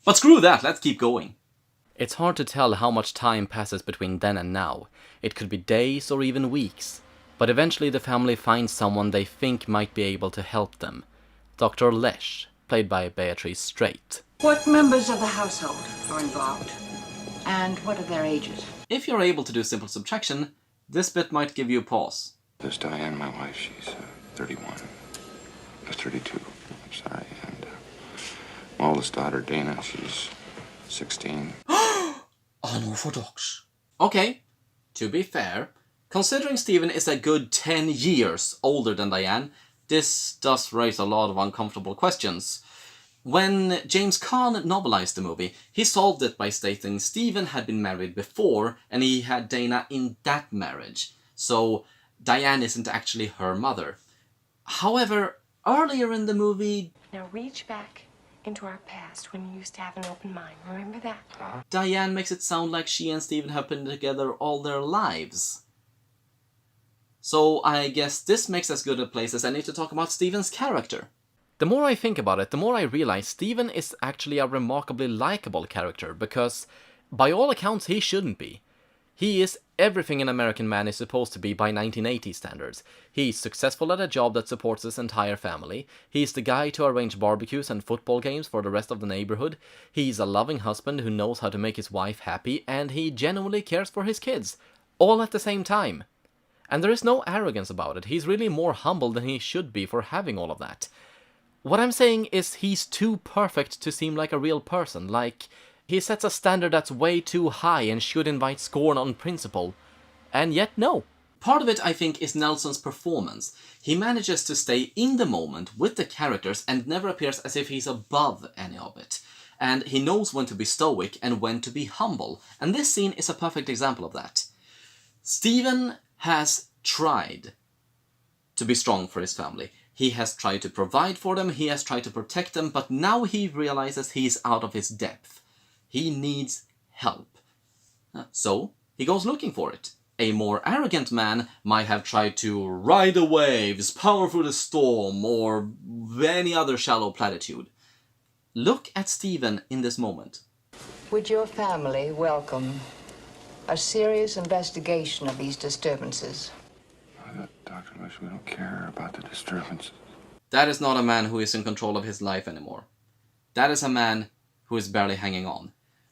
But screw that, let's keep going. It's hard to tell how much time passes between then and now. It could be days or even weeks. But eventually the family finds someone they think might be able to help them. Dr. Lesh, played by Beatrice Straight. What members of the household are involved? And what are their ages? If you're able to do simple subtraction, this bit might give you a pause. There's Diane, my wife, she's 31. 32, I'm sorry. And my oldest daughter, Dana, she's 16. Unorthodox. Okay, to be fair, considering Stephen is a good 10 years older than Diane, this does raise a lot of uncomfortable questions. When James Caan novelized the movie, he solved it by stating Stephen had been married before and he had Dana in that marriage, so Diane isn't actually her mother. However, earlier in the movie... Now reach back into our past when you used to have an open mind. Remember that? Diane makes it sound like she and Stephen have been together all their lives. So I guess this makes as good a place as any to talk about Stephen's character. The more I think about it, the more I realize Stephen is actually a remarkably likable character, because by all accounts he shouldn't be. He is everything an American man is supposed to be by 1980 standards. He's successful at a job that supports his entire family. He's the guy to arrange barbecues and football games for the rest of the neighborhood. He's a loving husband who knows how to make his wife happy, and he genuinely cares for his kids. All at the same time. And there is no arrogance about it. He's really more humble than he should be for having all of that. What I'm saying is he's too perfect to seem like a real person, like he sets a standard that's way too high and should invite scorn on principle. And yet no. Part of it, I think, is Nelson's performance. He manages to stay in the moment with the characters and never appears as if he's above any of it. And he knows when to be stoic and when to be humble. And this scene is a perfect example of that. Stephen has tried to be strong for his family. He has tried to provide for them, he has tried to protect them, but now he realizes he's out of his depth. He needs help. So, he goes looking for it. A more arrogant man might have tried to ride the waves, power through the storm, or any other shallow platitude. Look at Stephen in this moment. Would your family welcome a serious investigation of these disturbances? Dr. Lesh, we don't care about the disturbances. That is not a man who is in control of his life anymore. That is a man who is barely hanging on.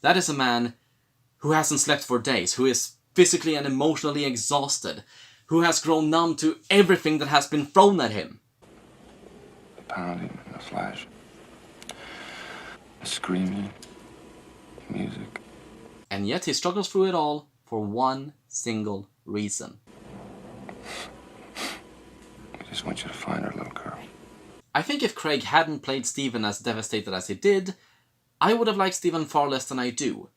That is a man who hasn't slept for days, who is physically and emotionally exhausted, who has grown numb to everything that has been thrown at him. The pounding and the flash. The screaming. The music. And yet he struggles through it all for one single reason. I just want you to find our little girl. I think if Craig hadn't played Stephen as devastated as he did, I would have liked Stephen far less than I do.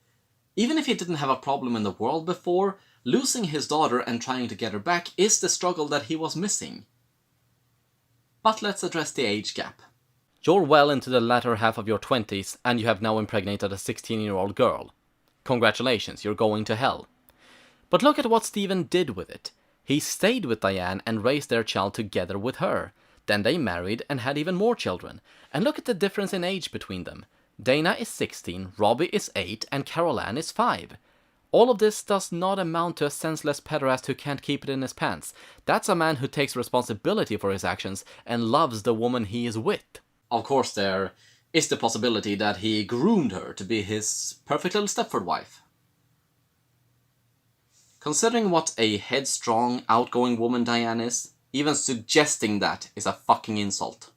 Even if he didn't have a problem in the world before, losing his daughter and trying to get her back is the struggle that he was missing. But let's address the age gap. You're well into the latter half of your 20s, and you have now impregnated a 16-year-old girl. Congratulations, you're going to hell. But look at what Stephen did with it. He stayed with Diane and raised their child together with her. Then they married and had even more children. And look at the difference in age between them. Dana is 16, Robbie is 8, and Carol Ann is 5. All of this does not amount to a senseless pederast who can't keep it in his pants. That's a man who takes responsibility for his actions and loves the woman he is with. Of course, there is the possibility that he groomed her to be his perfect little Stepford wife. Considering what a headstrong, outgoing woman Diane is, even suggesting that is a fucking insult.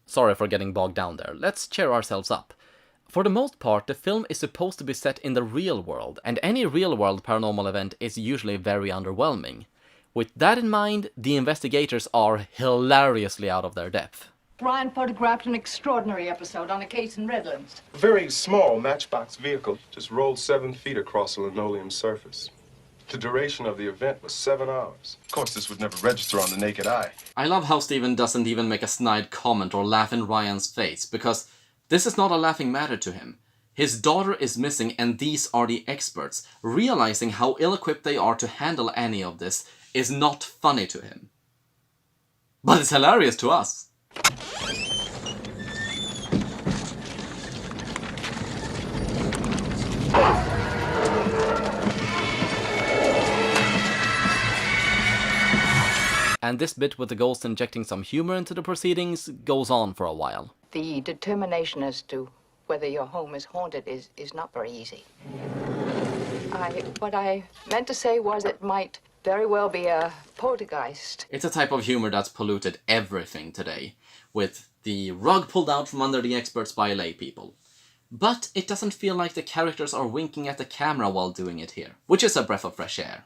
Sorry for getting bogged down there. Let's cheer ourselves up. For the most part, the film is supposed to be set in the real world, and any real-world paranormal event is usually very underwhelming. With that in mind, the investigators are hilariously out of their depth. Ryan photographed an extraordinary episode on a case in Redlands. A very small matchbox vehicle just rolled 7 feet across a linoleum surface. The duration of the event was 7 hours. Of course, this would never register on the naked eye. I love how Stephen doesn't even make a snide comment or laugh in Ryan's face, because this is not a laughing matter to him. His daughter is missing and these are the experts. Realizing how ill-equipped they are to handle any of this is not funny to him. But it's hilarious to us. and this bit with the ghost injecting some humor into the proceedings goes on for a while. The determination as to whether your home is haunted is not very easy. What I meant to say was it might very well be a poltergeist. It's a type of humor that's polluted everything today, with the rug pulled out from under the experts by lay people. But it doesn't feel like the characters are winking at the camera while doing it here, which is a breath of fresh air.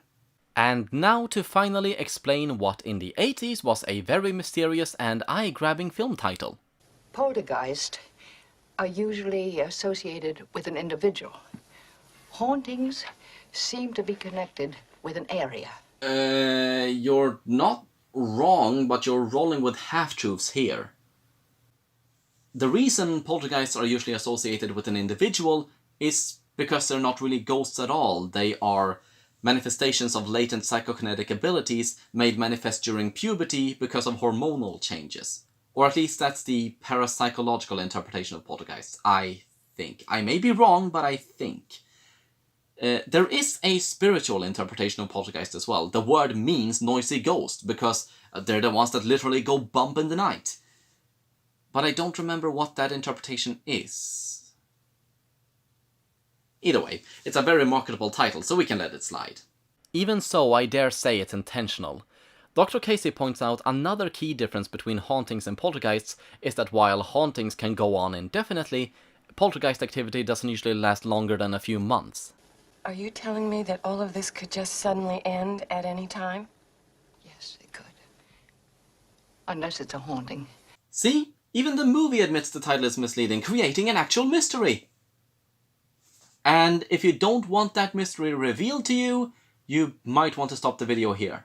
And now to finally explain what in the 80s was a very mysterious and eye-grabbing film title. Poltergeist are usually associated with an individual. Hauntings seem to be connected with an area. You're not wrong, but you're rolling with half-truths here. The reason poltergeists are usually associated with an individual is because they're not really ghosts at all. They are manifestations of latent psychokinetic abilities made manifest during puberty because of hormonal changes. Or at least that's the parapsychological interpretation of poltergeists, I think. I may be wrong, but I think. There is a spiritual interpretation of poltergeist as well. The word means noisy ghost, because they're the ones that literally go bump in the night. But I don't remember what that interpretation is. Either way, it's a very marketable title, so we can let it slide. Even so, I dare say it's intentional. Dr. Casey points out another key difference between hauntings and poltergeists is that while hauntings can go on indefinitely, poltergeist activity doesn't usually last longer than a few months. Are you telling me that all of this could just suddenly end at any time? Yes, it could. Unless it's a haunting. See? Even the movie admits the title is misleading, creating an actual mystery. And if you don't want that mystery revealed to you, you might want to stop the video here.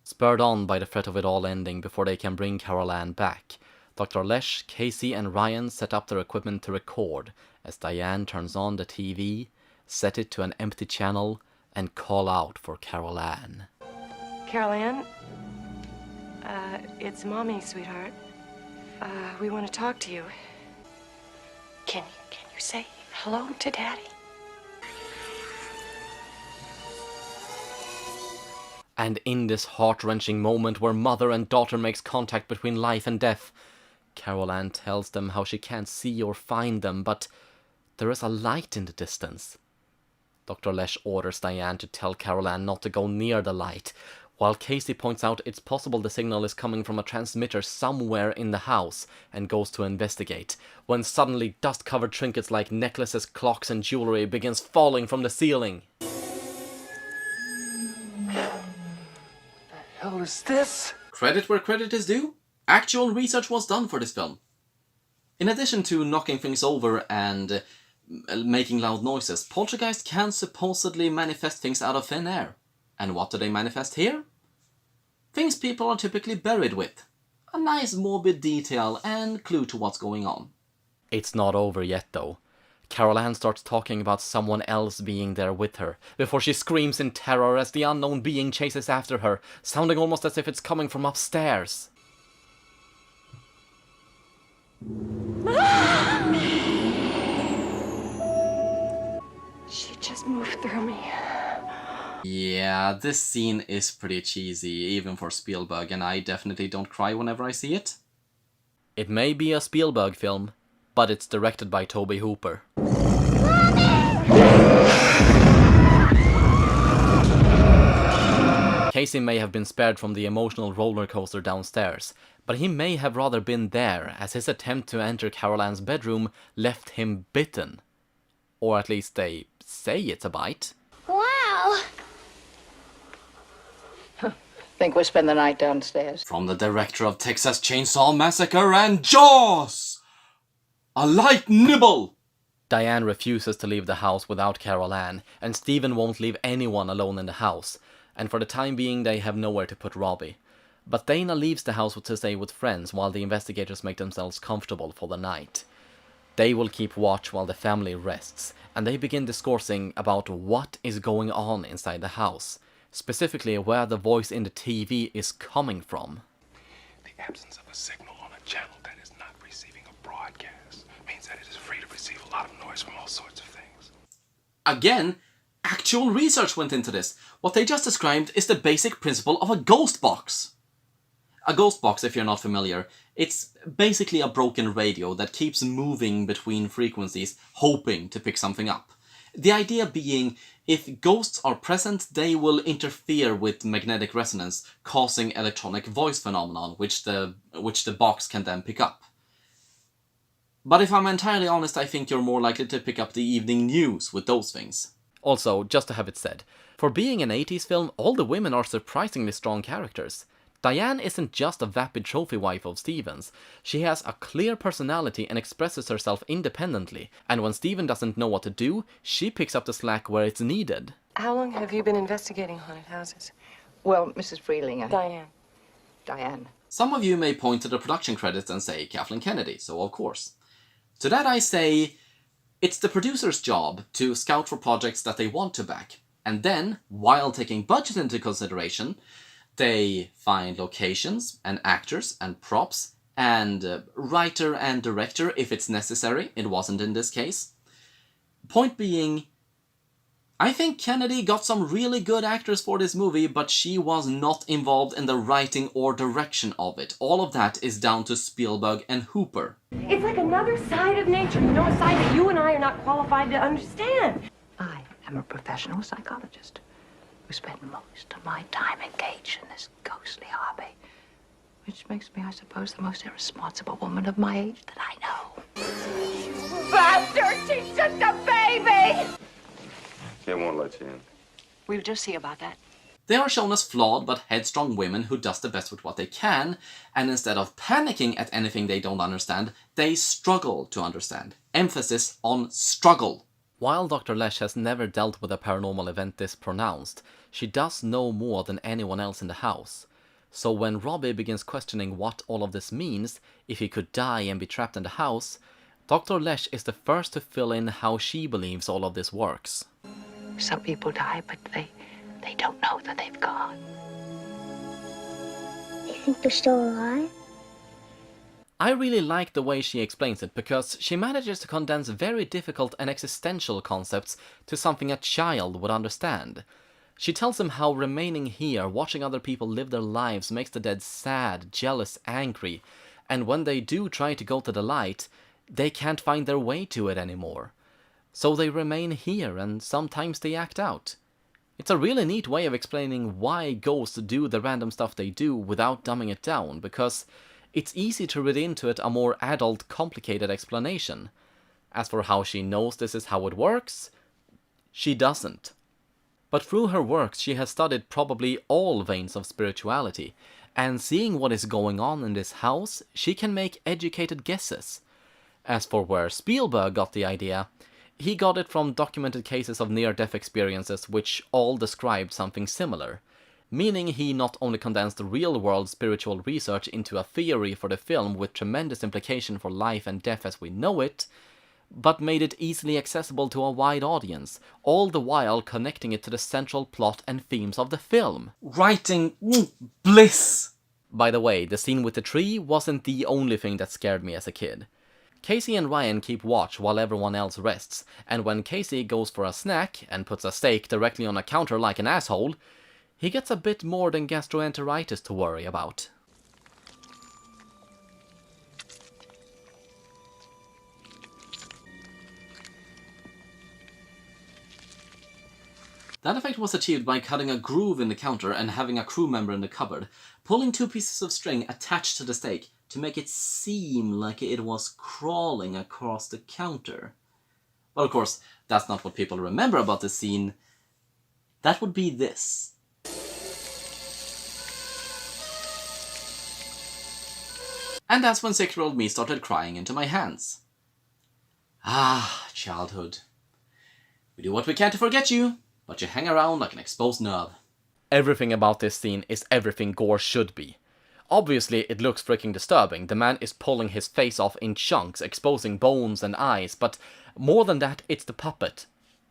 Spurred on by the threat of it all ending before they can bring Carol Ann back, Dr. Lesh, Casey and Ryan set up their equipment to record as Diane turns on the TV, set it to an empty channel, and call out for Carol Ann. Carol Ann? It's Mommy, sweetheart. We want to talk to you. Can you say hello to Daddy? And in this heart-wrenching moment where mother and daughter makes contact between life and death, Carol Ann tells them how she can't see or find them, but there is a light in the distance. Dr. Lesh orders Diane to tell Carol Ann not to go near the light, while Casey points out it's possible the signal is coming from a transmitter somewhere in the house and goes to investigate, when suddenly dust-covered trinkets like necklaces, clocks and jewelry begins falling from the ceiling. Hell is this? Credit where credit is due. Actual research was done for this film. In addition to knocking things over and making loud noises, poltergeists can supposedly manifest things out of thin air. And what do they manifest here? Things people are typically buried with. A nice morbid detail and clue to what's going on. It's not over yet though. Carol Ann starts talking about someone else being there with her, before she screams in terror as the unknown being chases after her, sounding almost as if it's coming from upstairs. She just moved through me. Yeah, this scene is pretty cheesy, even for Spielberg, and I definitely don't cry whenever I see it. It may be a Spielberg film, but it's directed by Tobe Hooper. Casey may have been spared from the emotional roller coaster downstairs, but he may have rather been there, as his attempt to enter Carol Ann's bedroom left him bitten. Or at least they say it's a bite. Wow! Think we'll spend the night downstairs. From the director of Texas Chainsaw Massacre and Jaws! A light nibble! Diane refuses to leave the house without Carol Ann, and Stephen won't leave anyone alone in the house, and for the time being they have nowhere to put Robbie. But Dana leaves the house to stay with friends while the investigators make themselves comfortable for the night. They will keep watch while the family rests, and they begin discoursing about what is going on inside the house, specifically where the voice in the TV is coming from. The absence of a signal on a channel that is not receiving a broadcast means that it is free to receive a lot of noise from all sorts of things. Again, actual research went into this. What they just described is the basic principle of a ghost box. A ghost box, if you're not familiar, it's basically a broken radio that keeps moving between frequencies, hoping to pick something up. The idea being, if ghosts are present, they will interfere with magnetic resonance, causing electronic voice phenomenon, which the box can then pick up. But if I'm entirely honest, I think you're more likely to pick up the evening news with those things. Also, just to have it said, for being an 80s film, all the women are surprisingly strong characters. Diane isn't just a vapid trophy wife of Steven's. She has a clear personality and expresses herself independently, and when Steven doesn't know what to do, she picks up the slack where it's needed. How long have you been investigating haunted houses? Well, Mrs. Freeling, Diane. Some of you may point to the production credits and say Kathleen Kennedy, so of course. To that I say, it's the producer's job to scout for projects that they want to back, and then, while taking budget into consideration, they find locations and actors and props and writer and director if it's necessary. It wasn't in this case. Point being, I think Kennedy got some really good actors for this movie, but she was not involved in the writing or direction of it. All of that is down to Spielberg and Hooper. It's like another side of nature, you know, a side that you and I are not qualified to understand. I am a professional psychologist who spent most of my time engaged in this ghostly hobby, which makes me, I suppose, the most irresponsible woman of my age that I know. Bastard, she's just a baby! They won't let you in. We'll just see about that. They are shown as flawed but headstrong women who does the best with what they can, and instead of panicking at anything they don't understand, they struggle to understand. Emphasis on struggle. While Dr. Lesh has never dealt with a paranormal event this pronounced, she does know more than anyone else in the house. So when Robbie begins questioning what all of this means, if he could die and be trapped in the house, Dr. Lesh is the first to fill in how she believes all of this works. Some people die, but they don't know that they've gone. You think they're still alive? I really like the way she explains it, because she manages to condense very difficult and existential concepts to something a child would understand. She tells him how remaining here, watching other people live their lives, makes the dead sad, jealous, angry, and when they do try to go to the light, they can't find their way to it anymore. So they remain here, and sometimes they act out. It's a really neat way of explaining why ghosts do the random stuff they do without dumbing it down, because it's easy to read into it a more adult, complicated explanation. As for how she knows this is how it works, she doesn't. But through her works she has studied probably all veins of spirituality, and seeing what is going on in this house, she can make educated guesses. As for where Spielberg got the idea, he got it from documented cases of near-death experiences which all described something similar, meaning he not only condensed real-world spiritual research into a theory for the film with tremendous implication for life and death as we know it, but made it easily accessible to a wide audience, all the while connecting it to the central plot and themes of the film. Writing bliss! By the way, the scene with the tree wasn't the only thing that scared me as a kid. Casey and Ryan keep watch while everyone else rests, and when Casey goes for a snack and puts a steak directly on a counter like an asshole, he gets a bit more than gastroenteritis to worry about. That effect was achieved by cutting a groove in the counter and having a crew member in the cupboard, pulling 2 pieces of string attached to the steak to make it seem like it was crawling across the counter. But of course, that's not what people remember about the scene. That would be this. And that's when 6-year-old me started crying into my hands. Ah, childhood. We do what we can to forget you, but you hang around like an exposed nerve. Everything about this scene is everything gore should be. Obviously, it looks freaking disturbing. The man is pulling his face off in chunks, exposing bones and eyes, but more than that, it's the puppet.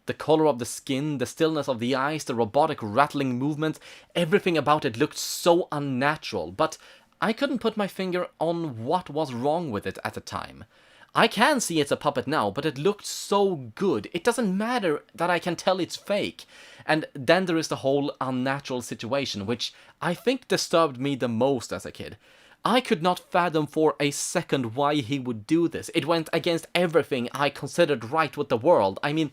The color of the skin, the stillness of the eyes, the robotic rattling movement, everything about it looked so unnatural, but I couldn't put my finger on what was wrong with it at the time. I can see it's a puppet now, but it looked so good. It doesn't matter that I can tell it's fake. And then there is the whole unnatural situation, which I think disturbed me the most as a kid. I could not fathom for a second why he would do this. It went against everything I considered right with the world. I mean,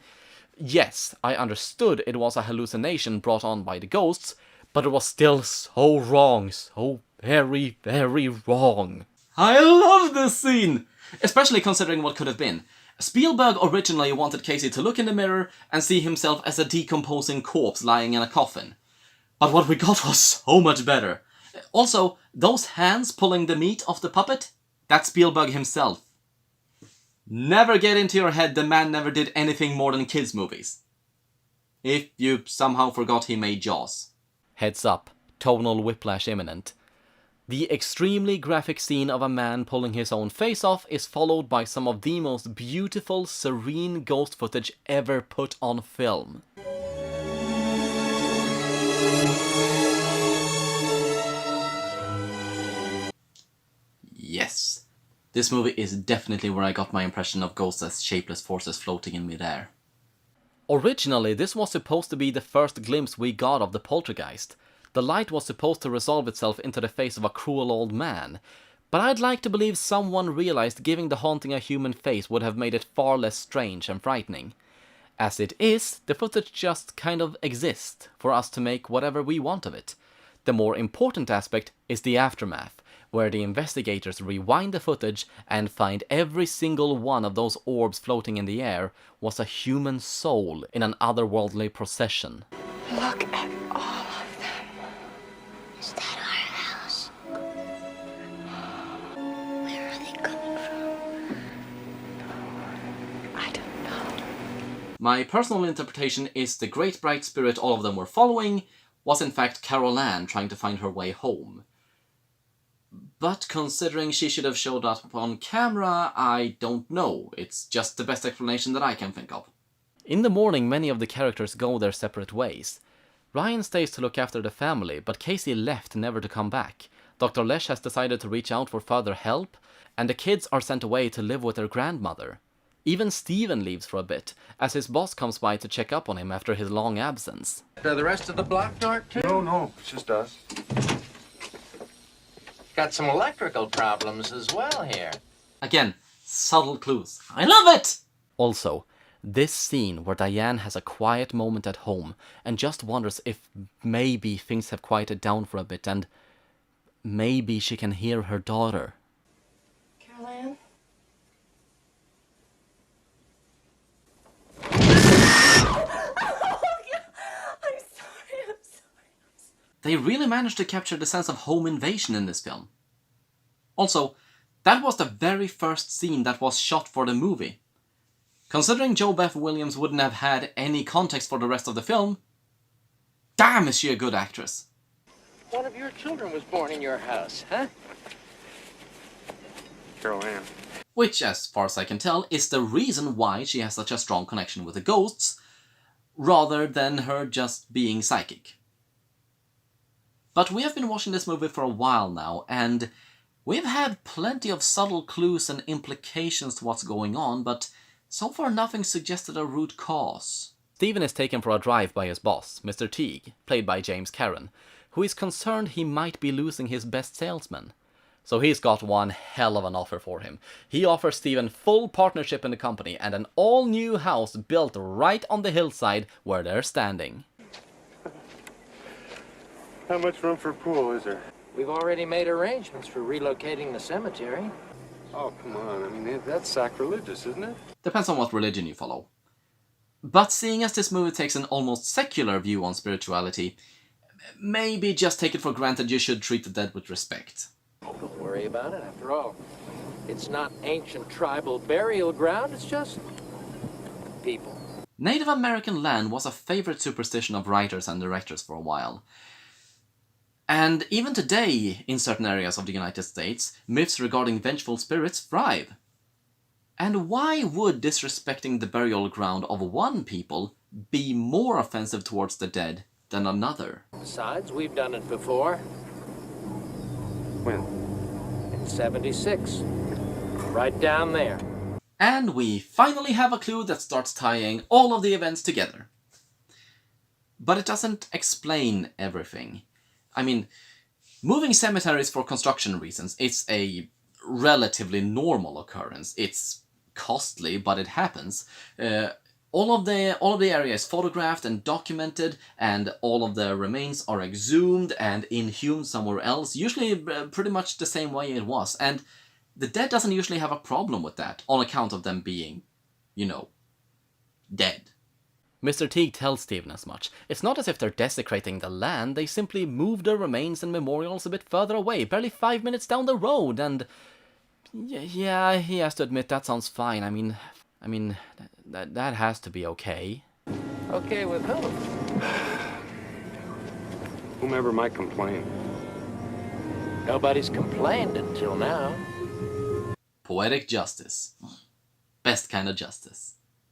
yes, I understood it was a hallucination brought on by the ghosts, but it was still so wrong, so very, very wrong. I love this scene! Especially considering what could have been. Spielberg originally wanted Casey to look in the mirror and see himself as a decomposing corpse lying in a coffin. But what we got was so much better. Also, those hands pulling the meat off the puppet, that's Spielberg himself. Never get into your head the man never did anything more than kids' movies. If you somehow forgot he made Jaws. Heads up, tonal whiplash imminent. The extremely graphic scene of a man pulling his own face off is followed by some of the most beautiful, serene ghost footage ever put on film. Yes. This movie is definitely where I got my impression of ghosts as shapeless forces floating in midair. Originally, this was supposed to be the first glimpse we got of the poltergeist. The light was supposed to resolve itself into the face of a cruel old man, but I'd like to believe someone realized giving the haunting a human face would have made it far less strange and frightening. As it is, the footage just kind of exists for us to make whatever we want of it. The more important aspect is the aftermath, where the investigators rewind the footage and find every single one of those orbs floating in the air was a human soul in an otherworldly procession. Look at all of them. Is that our house? Where are they coming from? I don't know. My personal interpretation is the great bright spirit all of them were following was in fact Carol Ann trying to find her way home. But considering she should have showed up on camera, I don't know. It's just the best explanation that I can think of. In the morning, many of the characters go their separate ways. Ryan stays to look after the family, but Casey left never to come back. Dr. Lesh has decided to reach out for further help, and the kids are sent away to live with their grandmother. Even Steven leaves for a bit, as his boss comes by to check up on him after his long absence. Are the rest of the block dark too? No, it's just us. Got some electrical problems as well here. Again, subtle clues. I love it! Also, this scene where Diane has a quiet moment at home and just wonders if maybe things have quieted down for a bit and maybe she can hear her daughter. Carol Ann? They really managed to capture the sense of home invasion in this film. Also, that was the very first scene that was shot for the movie. Considering Jo Beth Williams wouldn't have had any context for the rest of the film, damn is she a good actress. One of your children was born in your house, huh? Carol Ann. Which, as far as I can tell, is the reason why she has such a strong connection with the ghosts, rather than her just being psychic. But we have been watching this movie for a while now, and we've had plenty of subtle clues and implications to what's going on, but so far nothing suggested a root cause. Steven is taken for a drive by his boss, Mr. Teague, played by James Karen, who is concerned he might be losing his best salesman. So he's got one hell of an offer for him. He offers Steven full partnership in the company and an all-new house built right on the hillside where they're standing. How much room for a pool is there? We've already made arrangements for relocating the cemetery. Oh, come on. I mean, that's sacrilegious, isn't it? Depends on what religion you follow. But seeing as this movie takes an almost secular view on spirituality, maybe just take it for granted you should treat the dead with respect. Don't worry about it. After all, it's not ancient tribal burial ground. It's just people. Native American land was a favorite superstition of writers and directors for a while. And even today, in certain areas of the United States, myths regarding vengeful spirits thrive. And why would disrespecting the burial ground of one people be more offensive towards the dead than another? Besides, we've done it before. When? In '76. Right down there. And we finally have a clue that starts tying all of the events together. But it doesn't explain everything. I mean, moving cemeteries for construction reasons, it's a relatively normal occurrence. It's costly, but it happens. All of the area is photographed and documented, and all of the remains are exhumed and inhumed somewhere else, usually pretty much the same way it was. And the dead doesn't usually have a problem with that, on account of them being, you know, dead. Mr. Teague tells Stephen as much. It's not as if they're desecrating the land, they simply move their remains and memorials a bit further away, barely 5 minutes down the road, and... yeah, he has to admit that sounds fine. I mean, that has to be okay. Okay with whom? Whomever might complain. Nobody's complained until now. Poetic justice. Best kind of justice.